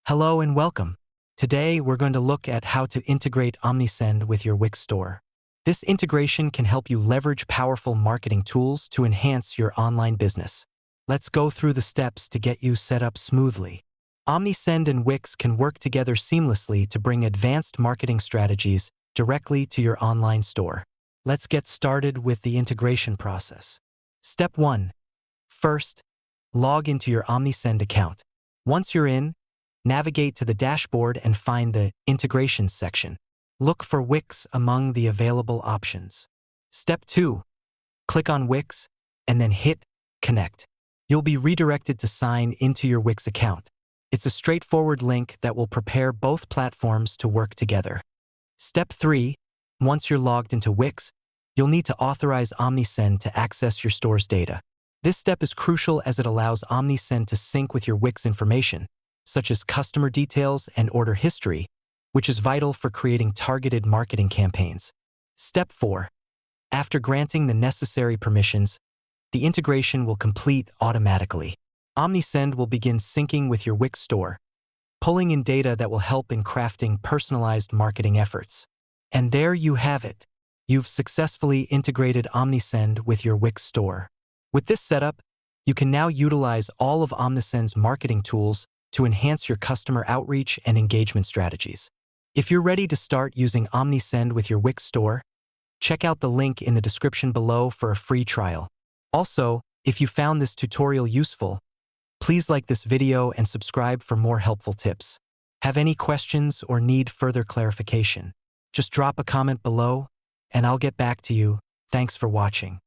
Hello and welcome. Today, we're going to look at how to integrate Omnisend with your Wix store. This integration can help you leverage powerful marketing tools to enhance your online business. Let's go through the steps to get you set up smoothly. Omnisend and Wix can work together seamlessly to bring advanced marketing strategies directly to your online store. Let's get started with the integration process. Step 1. First, log into your Omnisend account. Once you're in, navigate to the dashboard and find the Integrations section. Look for Wix among the available options. Step 2. Click on Wix and then hit Connect. You'll be redirected to sign into your Wix account. It's a straightforward link that will prepare both platforms to work together. Step 3. Once you're logged into Wix, you'll need to authorize Omnisend to access your store's data. This step is crucial as it allows Omnisend to sync with your Wix information, such as customer details and order history, which is vital for creating targeted marketing campaigns. Step 4. After granting the necessary permissions, the integration will complete automatically. Omnisend will begin syncing with your Wix store, pulling in data that will help in crafting personalized marketing efforts. And there you have it. You've successfully integrated Omnisend with your Wix store. With this setup, you can now utilize all of Omnisend's marketing tools to enhance your customer outreach and engagement strategies. If you're ready to start using Omnisend with your Wix store, check out the link in the description below for a free trial. Also, if you found this tutorial useful, please like this video and subscribe for more helpful tips. Have any questions or need further clarification? Just drop a comment below, and I'll get back to you. Thanks for watching.